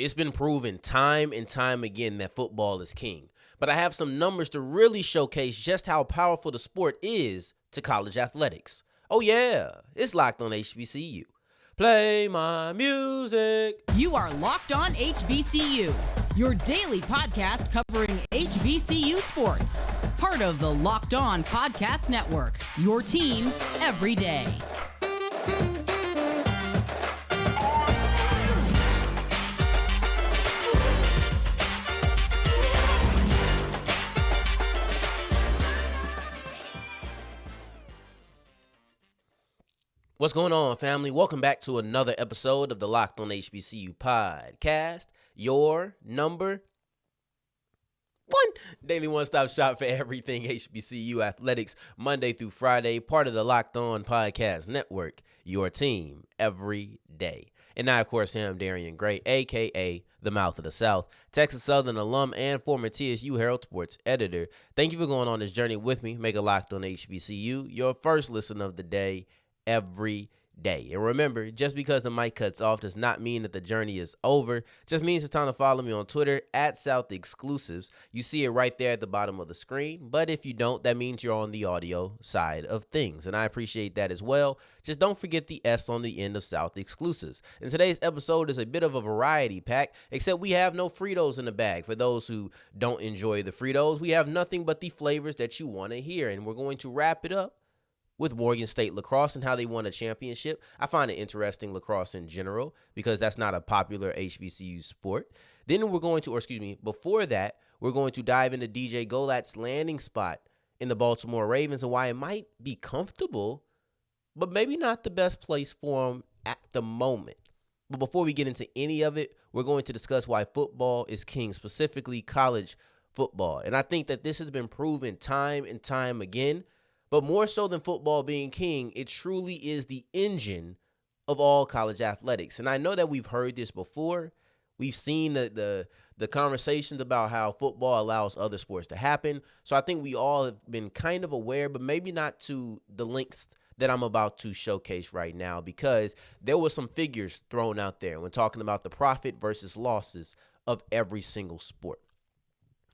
It's been proven time and time again that football is king. But I have some numbers to really showcase just how powerful the sport is to college athletics. Oh yeah, it's Locked on HBCU. Play my music. You are Locked on HBCU, your daily podcast covering HBCU sports. Part of the Locked On Podcast Network, your team every day. What's going on, family? Welcome back to another episode of the Locked on HBCU podcast, your number one daily one-stop shop for everything HBCU athletics, Monday through Friday, part of the Locked On Podcast Network, your team every day. And I, of course, am Darian Gray, a.k.a. the Mouth of the South, Texas Southern alum and former TSU Herald Sports editor. Thank you for going on this journey with me. Make a Locked on HBCU your first listen of the day every day. And remember, just because the mic cuts off does not mean that the journey is over. It just means it's time to follow me on Twitter at South Exclusives. You see it right there at the bottom of the screen. But if you don't, that means you're on the audio side of things. And I appreciate that as well. Just don't forget the S on the end of South Exclusives. And today's episode is a bit of a variety pack, except we have no Fritos in the bag. For those who don't enjoy the Fritos, we have nothing but the flavors that you want to hear. And we're going to wrap it up with Morgan State Lacrosse and how they won a championship. I find it interesting, lacrosse in general, because that's not a popular HBCU sport. Then before that, we're going to dive into DJ Golatt's landing spot in the Baltimore Ravens and why it might be comfortable, but maybe not the best place for him at the moment. But before we get into any of it, we're going to discuss why football is king, specifically college football. And I think that this has been proven time and time again. But more so than football being king, it truly is the engine of all college athletics. And I know that we've heard this before. We've seen the conversations about how football allows other sports to happen. So I think we all have been kind of aware, but maybe not to the lengths that I'm about to showcase right now, because there were some figures thrown out there when talking about the profit versus losses of every single sport.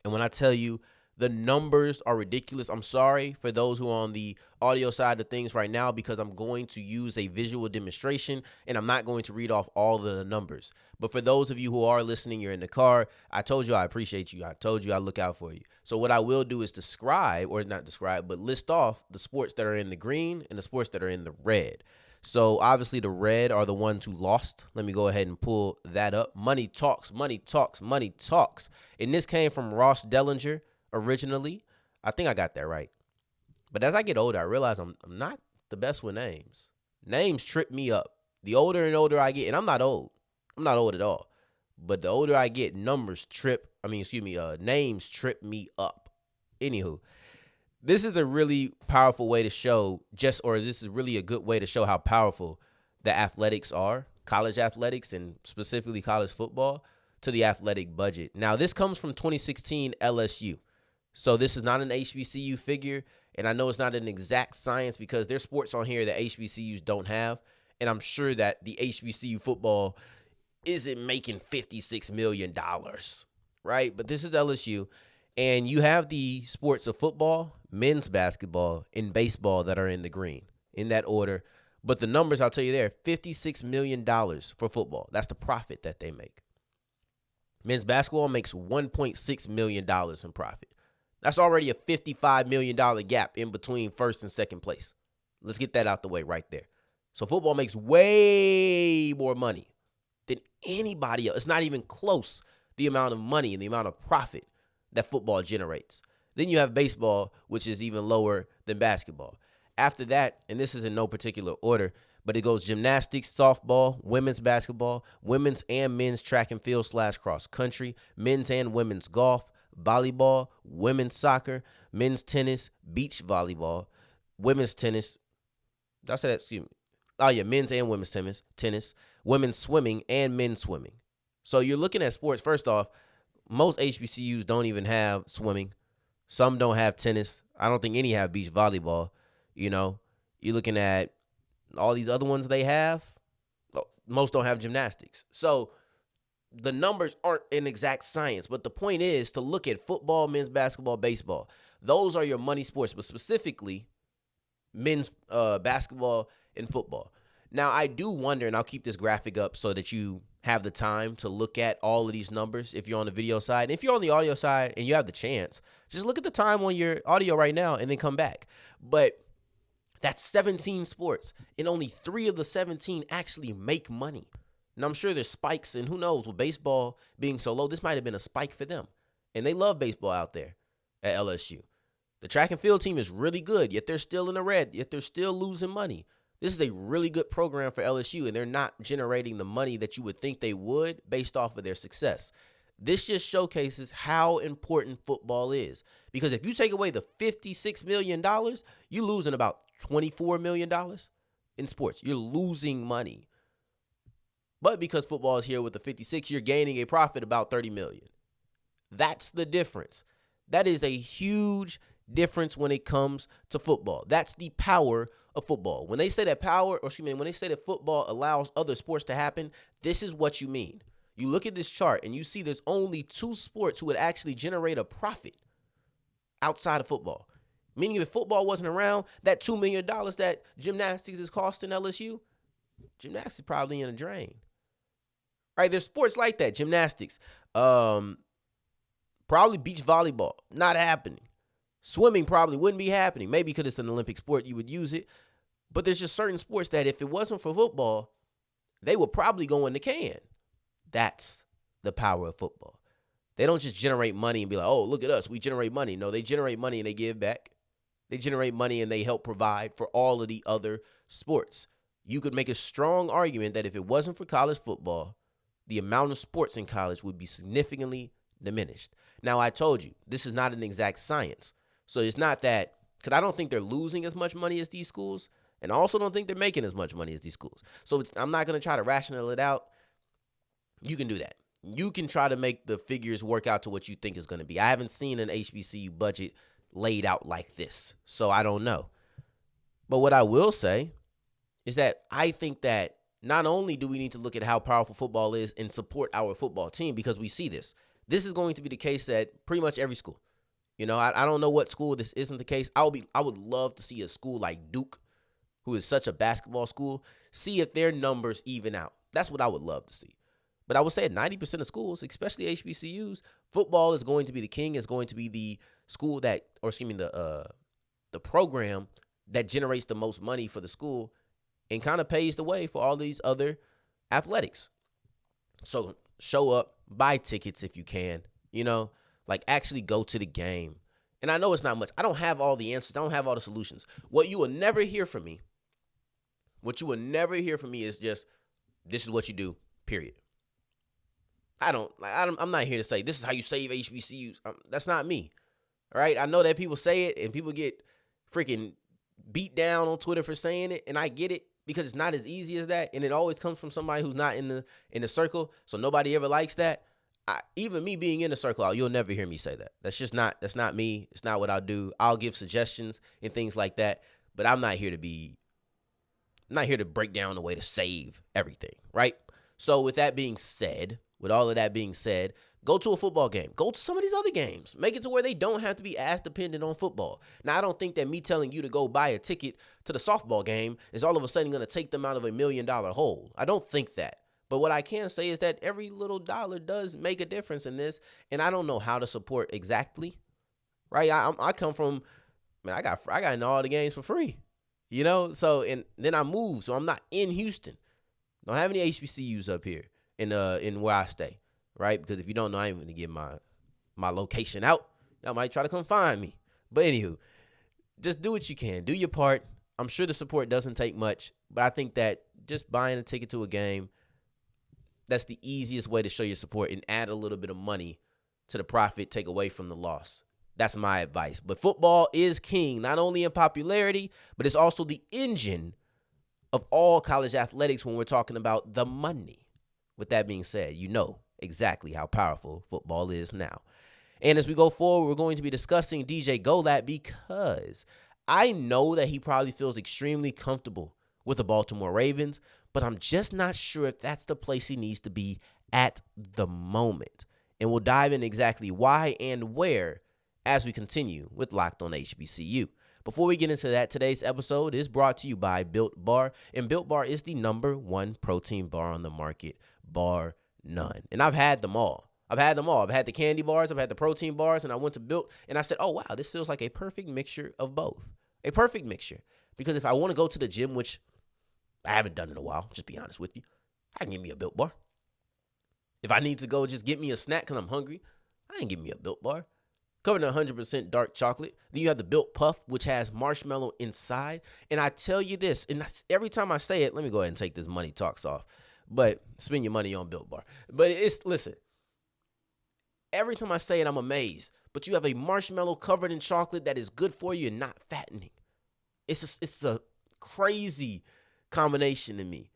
And when I tell you, the numbers are ridiculous. I'm sorry for those who are on the audio side of things right now, because I'm going to use a visual demonstration and I'm not going to read off all of the numbers. But for those of you who are listening, you're in the car, I told you I appreciate you. I told you I look out for you. So what I will do is list off the sports that are in the green and the sports that are in the red. So obviously the red are the ones who lost. Let me go ahead and pull that up. Money talks, money talks, money talks. And this came from Ross Dellinger. Originally, I think I got that right. But as I get older, I realize I'm not the best with names. Names trip me up. The older and older I get, and I'm not old. I'm not old at all. But the older I get, names trip me up. Anywho, this is a really powerful way to show this is really a good way to show how powerful the athletics are, college athletics, and specifically college football, to the athletic budget. Now, this comes from 2016 LSU. So this is not an HBCU figure, and I know it's not an exact science because there's sports on here that HBCUs don't have, and I'm sure that the HBCU football isn't making $56 million, right? But this is LSU, and you have the sports of football, men's basketball, and baseball that are in the green, in that order. But the numbers, I'll tell you there, $56 million for football. That's the profit that they make. Men's basketball makes $1.6 million in profit. That's already a $55 million gap in between first and second place. Let's get that out the way right there. So football makes way more money than anybody else. It's not even close, the amount of money and the amount of profit that football generates. Then you have baseball, which is even lower than basketball. After that, and this is in no particular order, but it goes gymnastics, softball, women's basketball, women's and men's track and field / cross country, men's and women's golf, volleyball, women's soccer, men's tennis, beach volleyball, women's tennis. Men's and women's tennis, women's swimming, and men's swimming. So you're looking at sports. First off, most HBCUs don't even have swimming. Some don't have tennis. I don't think any have beach volleyball. You're looking at all these other ones they have. Most don't have gymnastics. So the numbers aren't an exact science, but the point is to look at football, men's basketball, baseball. Those are your money sports, but specifically men's basketball and football. Now, I do wonder, and I'll keep this graphic up so that you have the time to look at all of these numbers if you're on the video side. And if you're on the audio side and you have the chance, just look at the time on your audio right now and then come back. But that's 17 sports, and only 3 of the 17 actually make money. And I'm sure there's spikes, and who knows, with baseball being so low, this might have been a spike for them. And they love baseball out there at LSU. The track and field team is really good, yet they're still in the red, yet they're still losing money. This is a really good program for LSU, and they're not generating the money that you would think they would based off of their success. This just showcases how important football is. Because if you take away the $56 million, you're losing about $24 million in sports. You're losing money. But because football is here with the 56, you're gaining a profit about $30 million. That's the difference. That is a huge difference when it comes to football. That's the power of football. When they say that when they say that football allows other sports to happen, this is what you mean. You look at this chart and you see there's only 2 sports who would actually generate a profit outside of football. Meaning if football wasn't around, that $2 million that gymnastics is costing LSU, gymnastics is probably in a drain. Right? There's sports like that, gymnastics. Probably beach volleyball, not happening. Swimming probably wouldn't be happening. Maybe because it's an Olympic sport, you would use it. But there's just certain sports that if it wasn't for football, they would probably go in the can. That's the power of football. They don't just generate money and be like, oh, look at us, we generate money. No, they generate money and they give back. They generate money and they help provide for all of the other sports. You could make a strong argument that if it wasn't for college football, the amount of sports in college would be significantly diminished. Now, I told you, this is not an exact science. So it's not that, because I don't think they're losing as much money as these schools, and I also don't think they're making as much money as these schools. So I'm not going to try to rational it out. You can do that. You can try to make the figures work out to what you think is going to be. I haven't seen an HBCU budget laid out like this, so I don't know. But what I will say is that I think that not only do we need to look at how powerful football is and support our football team, because we see this. This is going to be the case at pretty much every school. You know, I don't know what school this isn't the case. I would love to see a school like Duke, who is such a basketball school, see if their numbers even out. That's what I would love to see. But I would say at 90% of schools, especially HBCUs, football is going to be the king. Is going to be the school the program that generates the most money for the school and kind of paves the way for all these other athletics. So show up, buy tickets if you can, like actually go to the game. And I know it's not much. I don't have all the answers. I don't have all the solutions. What you will never hear from me is just, this is what you do, period. I'm not here to say this is how you save HBCUs. That's not me. All right. I know that people say it and people get freaking beat down on Twitter for saying it. And I get it because it's not as easy as that. And it always comes from somebody who's not in the circle. So nobody ever likes that. Even me being in the circle, you'll never hear me say that. That's not me. It's not what I'll do. I'll give suggestions and things like that. But I'm not here to break down the way to save everything. Right. So with all of that being said, go to a football game. Go to some of these other games. Make it to where they don't have to be as dependent on football. Now, I don't think that me telling you to go buy a ticket to the softball game is all of a sudden going to take them out of $1 million hole. I don't think that. But what I can say is that every little dollar does make a difference in this, and I don't know how to support exactly, right? I come from, I got in all the games for free, So, and then I moved, so I'm not in Houston. Don't have any HBCUs up here in where I stay, right? Because if you don't know, I ain't going to give my location out. Y'all might try to come find me. But anywho, just do what you can. Do your part. I'm sure the support doesn't take much, but I think that just buying a ticket to a game, that's the easiest way to show your support and add a little bit of money to the profit, take away from the loss. That's my advice. But football is king, not only in popularity, but it's also the engine of all college athletics when we're talking about the money. With that being said, you know exactly how powerful football is now. And as we go forward, we're going to be discussing DJ Golatt because I know that he probably feels extremely comfortable with the Baltimore Ravens, but I'm just not sure if that's the place he needs to be at the moment. And we'll dive in exactly why and where as we continue with Locked on HBCU. Before we get into that, today's episode is brought to you by Built Bar. And Built Bar is the #1 protein bar on the market, bar none. And I've had them all. I've had the candy bars, I've had the protein bars, and I went to Built, and I said, oh, wow, this feels like a perfect mixture of both. A perfect mixture. Because if I want to go to the gym, which I haven't done in a while, just be honest with you, I can get me a Built Bar. If I need to go just get me a snack because I'm hungry, I can get me a Built Bar. Covered in 100% dark chocolate. Then you have the Built Puff, which has marshmallow inside. And I tell you this, and every time I say it, let me go ahead and take this money talks off. But spend your money on Built Bar. But listen, every time I say it, I'm amazed. But you have a marshmallow covered in chocolate that is good for you and not fattening. It's a crazy combination to me.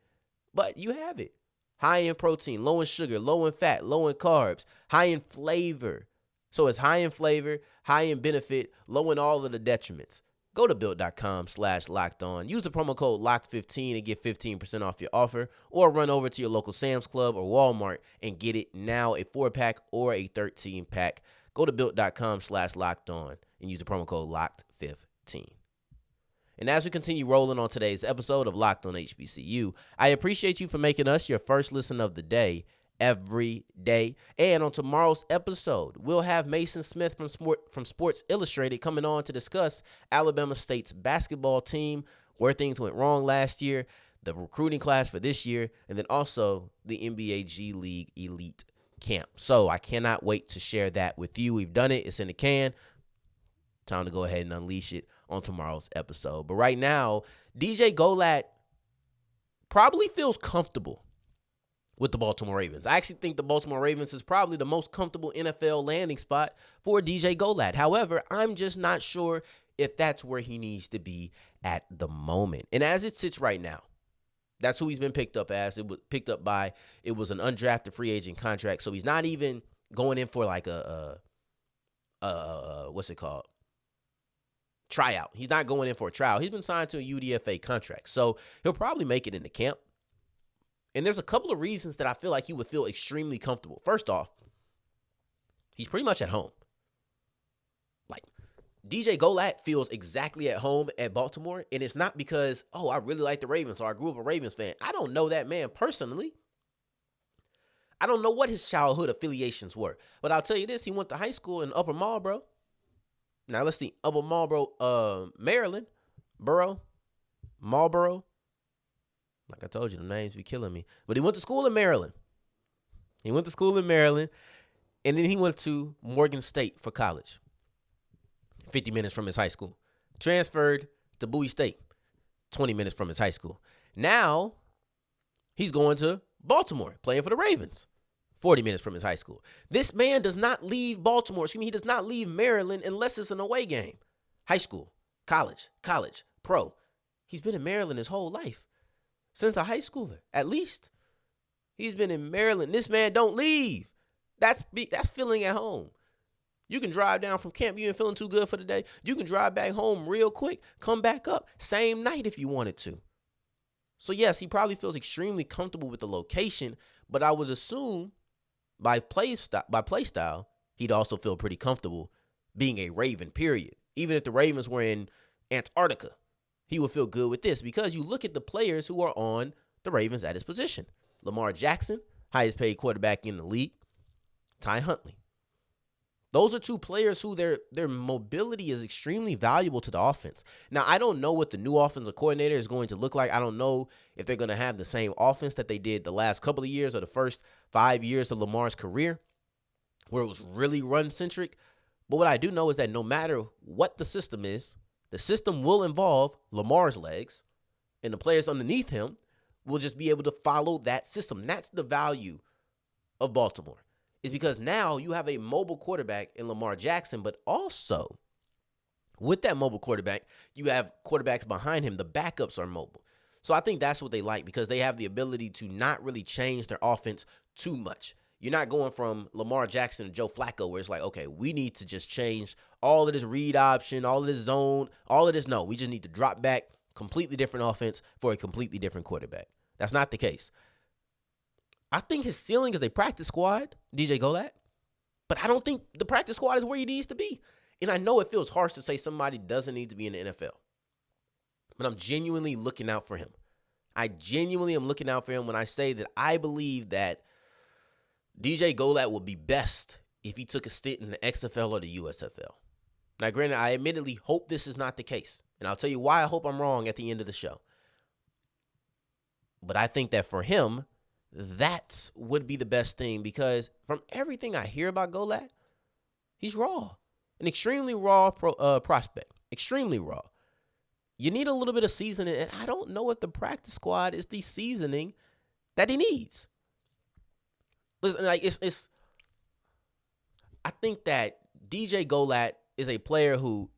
But you have it. High in protein, low in sugar, low in fat, low in carbs, high in flavor. So it's high in flavor, high in benefit, low in all of the detriments. Go to built.com/lockedon. Use the promo code LOCKED15 and get 15% off your offer, or run over to your local Sam's Club or Walmart and get it now, a 4-pack or a 13-pack. Go to built.com/lockedon and use the promo code LOCKED15. And as we continue rolling on today's episode of Locked on HBCU, I appreciate you for making us your first listen of the day every day. And on tomorrow's episode, we'll have Mason Smith from Sports Illustrated coming on to discuss Alabama State's basketball team, where things went wrong last year, the recruiting class for this year, and then also the NBA G League Elite Camp. So I cannot wait to share that with you. We've done it. It's in the can. Time to go ahead and unleash it on tomorrow's episode. But right now, DJ Golatt probably feels comfortable with the Baltimore Ravens. I actually think the Baltimore Ravens is probably the most comfortable NFL landing spot for DJ Golatt. However, I'm just not sure if that's where he needs to be at the moment. And as it sits right now, that's who he's been picked up as. It was picked up by, it was an undrafted free agent contract. So he's not even going in for like what's it called? Tryout. He's not going in for a trial. He's been signed to a UDFA contract. So he'll probably make it into camp. And there's a couple of reasons that I feel like he would feel extremely comfortable. First off, he's pretty much at home. Like, DJ Golatt feels exactly at home at Baltimore, and it's not because, oh, I really like the Ravens or I grew up a Ravens fan. I don't know that man personally. I don't know what his childhood affiliations were. But I'll tell you this, he went to high school in Upper Marlboro. Now, let's see, Upper Marlboro, Maryland, Marlboro. Like I told you, the names be killing me. But he went to school in Maryland. And then he went to Morgan State for college, 50 minutes from his high school. Transferred to Bowie State, 20 minutes from his high school. Now, he's going to Baltimore, playing for the Ravens, 40 minutes from his high school. This man does not leave Baltimore. He does not leave Maryland unless it's an away game. High school, college, pro. He's been in Maryland his whole life. Since a high schooler, at least. He's been in Maryland. This man don't leave. That's feeling at home. You can drive down from camp. You ain't feeling too good for the day. You can drive back home real quick. Come back up. Same night if you wanted to. So, yes, he probably feels extremely comfortable with the location. But I would assume by play style, he'd also feel pretty comfortable being a Raven, period. Even if the Ravens were in Antarctica, he would feel good with this because you look at the players who are on the Ravens at his position. Lamar Jackson, highest paid quarterback in the league. Ty Huntley. Those are two players who their mobility is extremely valuable to the offense. Now, I don't know what the new offensive coordinator is going to look like. I don't know if they're going to have the same offense that they did the last couple of years or the first 5 years of Lamar's career, where it was really run-centric. But what I do know is that no matter what the system is, the system will involve Lamar's legs, and the players underneath him will just be able to follow that system. That's the value of Baltimore, is because now you have a mobile quarterback in Lamar Jackson, but also with that mobile quarterback, you have quarterbacks behind him. The backups are mobile. So I think that's what they like because they have the ability to not really change their offense too much. You're not going from Lamar Jackson to Joe Flacco where it's like, okay, we need to just change all of this read option, all of this zone, all of this. No, we just need to drop back, completely different offense for a completely different quarterback. That's not the case. I think his ceiling is a practice squad, DJ Golatt. But I don't think the practice squad is where he needs to be. And I know it feels harsh to say somebody doesn't need to be in the NFL. But I'm genuinely looking out for him. I genuinely am looking out for him when I say that I believe that DJ Golatt would be best if he took a stint in the XFL or the USFL. Now, granted, I admittedly hope this is not the case. And I'll tell you why I hope I'm wrong at the end of the show. But I think that for him, that would be the best thing because from everything I hear about Golatt, he's raw. An extremely raw prospect. Extremely raw. You need a little bit of seasoning, and I don't know if the practice squad is the seasoning that he needs. Listen, like I think that DJ Golatt is a player who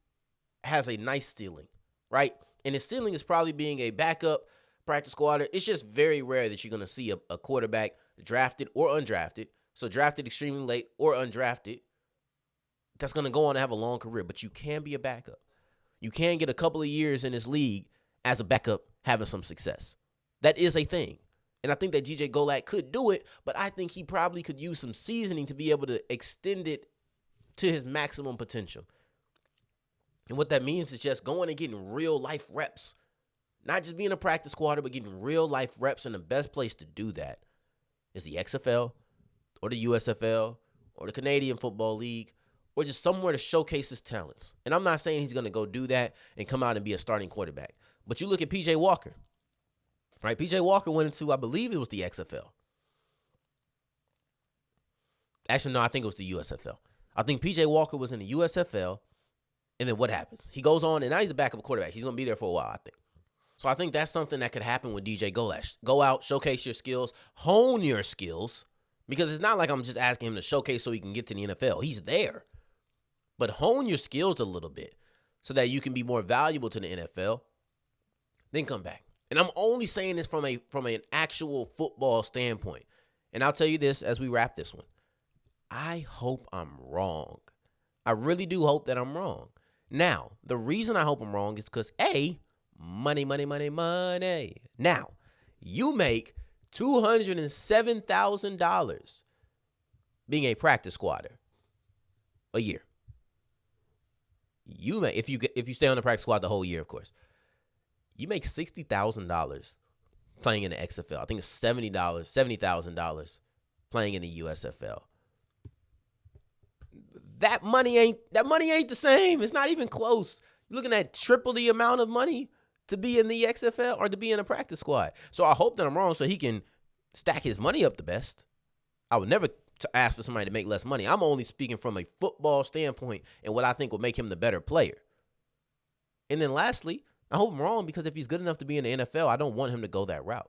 has a nice ceiling, right? And his ceiling is probably being a backup practice squatter. It's just very rare that you're going to see a quarterback drafted or undrafted, so drafted extremely late or undrafted, that's going to go on to have a long career. But you can be a backup. You can get a couple of years in this league as a backup having some success. That is a thing. And I think that DJ Golatt could do it, but I think he probably could use some seasoning to be able to extend it to his maximum potential. And what that means is just going and getting real life reps. Not just being a practice squatter, but getting real life reps. And the best place to do that is the XFL or the USFL or the Canadian Football League or just somewhere to showcase his talents. And I'm not saying he's going to go do that and come out and be a starting quarterback. But you look at PJ Walker, right? PJ Walker went into, I believe it was the XFL. Actually, no, I think it was the USFL. I think PJ Walker was in the USFL. And then what happens? He goes on, and now he's a backup quarterback. He's going to be there for a while, I think. So I think that's something that could happen with DJ Golatt. Go out, showcase your skills, hone your skills, because it's not like I'm just asking him to showcase so he can get to the NFL. He's there. But hone your skills a little bit so that you can be more valuable to the NFL, then come back. And I'm only saying this from an actual football standpoint. And I'll tell you this as we wrap this one. I hope I'm wrong. I really do hope that I'm wrong. Now, the reason I hope I'm wrong is because, A, money. Now, you make $207,000 being a practice squatter a year. You make, if you stay on the practice squad the whole year, of course, you make $60,000 playing in the XFL. I think it's $70,000 playing in the USFL. That money ain't the same. It's not even close. You're looking at triple the amount of money to be in the XFL or to be in a practice squad. So I hope that I'm wrong so he can stack his money up the best. I would never ask for somebody to make less money. I'm only speaking from a football standpoint and what I think will make him the better player. And then lastly, I hope I'm wrong because if he's good enough to be in the NFL, I don't want him to go that route.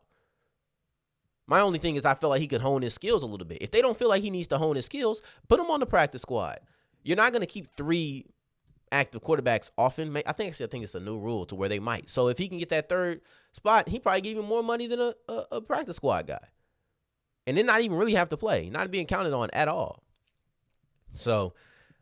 My only thing is I feel like he can hone his skills a little bit. If they don't feel like he needs to hone his skills, put him on the practice squad. You're not going to keep 3 active quarterbacks often. I think it's a new rule to where they might. So if he can get that third spot, he probably give him more money than a practice squad guy. And then not even really have to play, not being counted on at all. So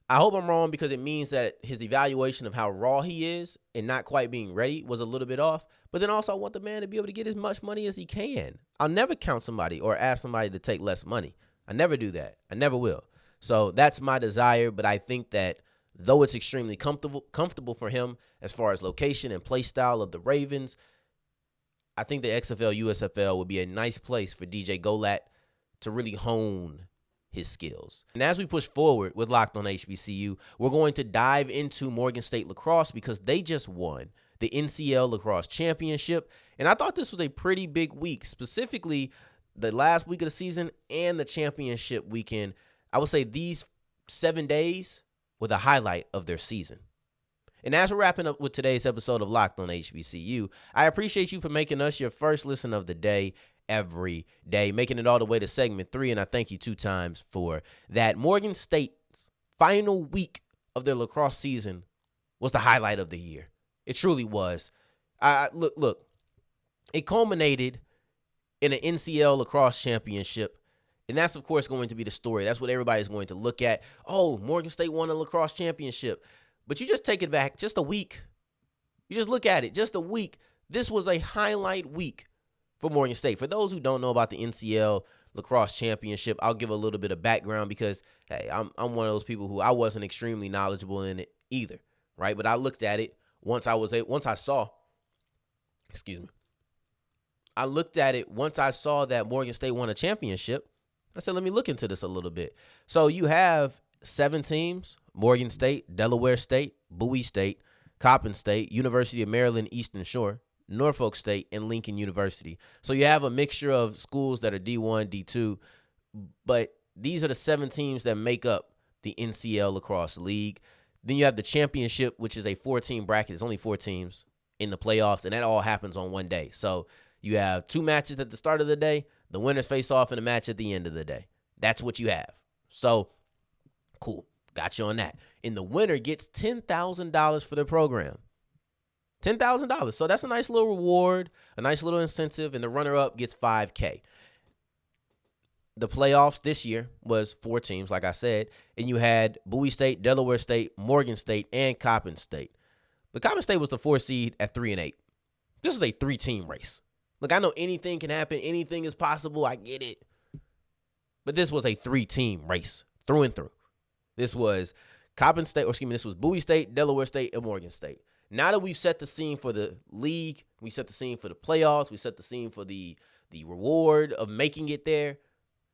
I hope I'm wrong because it means that his evaluation of how raw he is and not quite being ready was a little bit off. But then also I want the man to be able to get as much money as he can. I'll never count somebody or ask somebody to take less money. I never do that. I never will. So that's my desire. But I think that though it's extremely comfortable for him as far as location and play style of the Ravens, I think the XFL, USFL would be a nice place for DJ Golatt to really hone his skills. And as we push forward with Locked on HBCU, we're going to dive into Morgan State Lacrosse because they just won the NCL Lacrosse Championship. And I thought this was a pretty big week, specifically the last week of the season and the championship weekend. I would say these 7 days were the highlight of their season. And as we're wrapping up with today's episode of Locked on HBCU, I appreciate you for making us your first listen of the day every day, making it all the way to segment 3, and I thank you 2 times for that. Morgan State's final week of their lacrosse season was the highlight of the year. It truly was. Look, it culminated in an NCL Lacrosse Championship, and that's, of course, going to be the story. That's what everybody's going to look at. Oh, Morgan State won a lacrosse championship. But you just take it back just a week. You just look at it, just a week. This was a highlight week for Morgan State. For those who don't know about the NCL, Lacrosse Championship. I'll give a little bit of background because, hey, I'm one of those people who I wasn't extremely knowledgeable in it either, right? But I looked at it once I saw that Morgan State won a championship. I said, let me look into this a little bit. So you have 7 teams: Morgan State, Delaware State, Bowie State, Coppin State, University of Maryland Eastern Shore, Norfolk State, and Lincoln University. So you have a mixture of schools that are D1, D2, but these are the 7 teams that make up the NCL Lacrosse League. Then you have the championship, which is a 4-team bracket. There's only 4 teams in the playoffs, and that all happens on one day. So you have 2 matches at the start of the day. The winners face off in a match at the end of the day. That's what you have. So, cool. Got you on that. And the winner gets $10,000 for their program. $10,000. So that's a nice little reward, a nice little incentive, and the runner-up gets $5K. The playoffs this year was 4 teams, like I said, and you had Bowie State, Delaware State, Morgan State, and Coppin State. But Coppin State was the 4th seed at 3-8. This is a 3-team race. Look, I know anything can happen. Anything is possible. I get it. But this was a 3-team race through and through. This was this was Bowie State, Delaware State, and Morgan State. Now that we've set the scene for the league, we set the scene for the playoffs, we set the scene for the reward of making it there.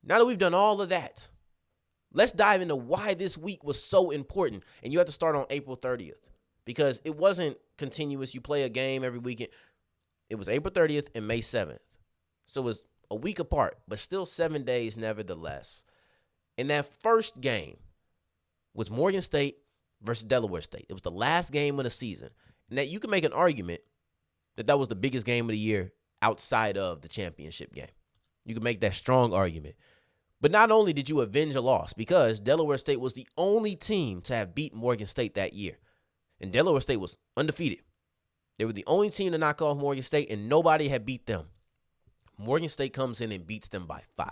Now that we've done all of that, let's dive into why this week was so important. And you have to start on April 30th because it wasn't continuous. You play a game every weekend. It was April 30th and May 7th. So it was a week apart, but still 7 days nevertheless. And that first game was Morgan State versus Delaware State. It was the last game of the season. And that you can make an argument that was the biggest game of the year outside of the championship game. You can make that strong argument. But not only did you avenge a loss, because Delaware State was the only team to have beat Morgan State that year. And Delaware State was undefeated. They were the only team to knock off Morgan State, and nobody had beat them. Morgan State comes in and beats them by 5.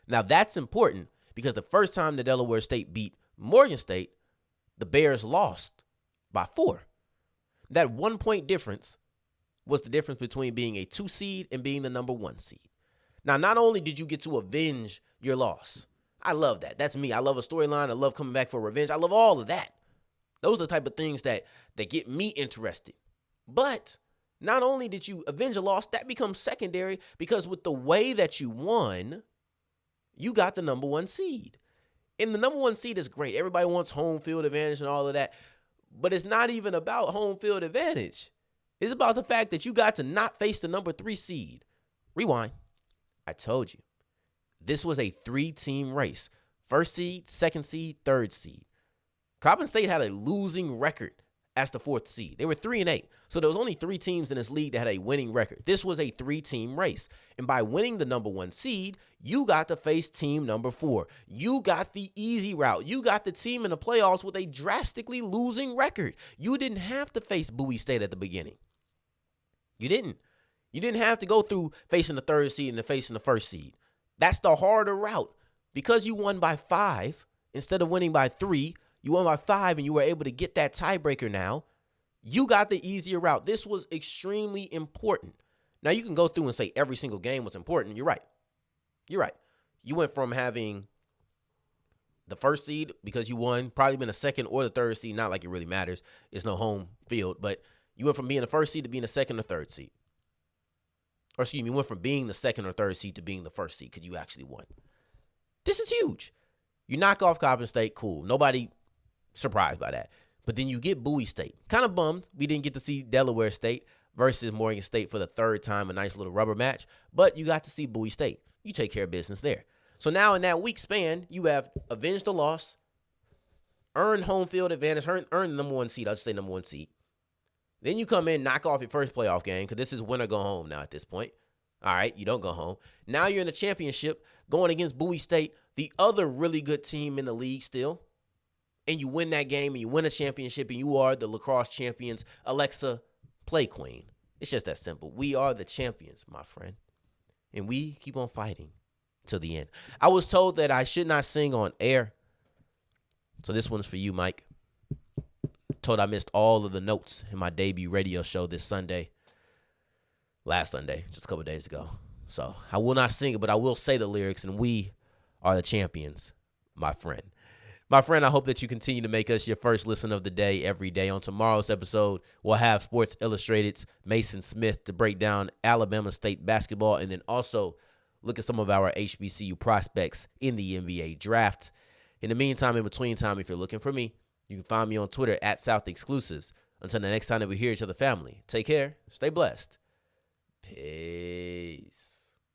Now, that's important because the first time the Delaware State beat Morgan State, the Bears lost by 4. That 1-point difference was the difference between being a 2 seed and being the number 1 seed. Now, not only did you get to avenge your loss, I love that. That's me. I love a storyline. I love coming back for revenge. I love all of that. Those are the type of things that get me interested. But not only did you avenge a loss, that becomes secondary because with the way that you won, you got the number 1 seed. And the number 1 seed is great. Everybody wants home field advantage and all of that. But it's not even about home field advantage. It's about the fact that you got to not face the number 3 seed. Rewind. I told you. This was a 3-team race. 1st seed, 2nd seed, 3rd seed. Coppin State had a losing record as the 4th seed. They were 3-8. So there was only 3 teams in this league that had a winning record. This was a 3-team race. And by winning the number 1 seed, you got to face team number 4. You got the easy route. You got the team in the playoffs with a drastically losing record. You didn't have to face Bowie State at the beginning. You didn't. You didn't have to go through facing the 3rd seed and then facing the 1st seed. That's the harder route. Because you won by 5 instead of winning by 3, you won by 5 and you were able to get that tiebreaker now. You got the easier route. This was extremely important. Now, you can go through and say every single game was important. You're right. You're right. You went from having the 1st seed because you won, probably been the 2nd or the 3rd seed. Not like it really matters. It's no home field. But you went from being the 1st seed to being the 2nd or 3rd seed. Or excuse me, you went from being the 2nd or 3rd seed to being the 1st seed because you actually won. This is huge. You knock off Coppin State, cool. Nobody surprised by that. But then you get Bowie State. Kind of bummed we didn't get to see Delaware State versus Morgan State for the 3rd time, a nice little rubber match. But you got to see Bowie State. You take care of business there. So now in that week span, you have avenged the loss, earned home field advantage, earned the number 1 seed. I'll just say number 1 seed. Then you come in, knock off your first playoff game because this is win or go home now at this point. All right, you don't go home. Now you're in the championship going against Bowie State, the other really good team in the league still. And you win that game and you win a championship and you are the lacrosse champions. Alexa, play Queen. It's just that simple. We are the champions, my friend. And we keep on fighting till the end. I was told that I should not sing on air. So this one's for you, Mike. Told I missed all of the notes in my debut radio show this Sunday. Last Sunday, just a couple days ago. So I will not sing it, but I will say the lyrics, and we are the champions, my friend. My friend, I hope that you continue to make us your first listen of the day every day. On tomorrow's episode, we'll have Sports Illustrated's Mason Smith to break down Alabama State basketball and then also look at some of our HBCU prospects in the NBA draft. In the meantime, in between time, if you're looking for me, you can find me on Twitter at South Exclusives. Until the next time that we hear each other, family, take care, stay blessed. Peace.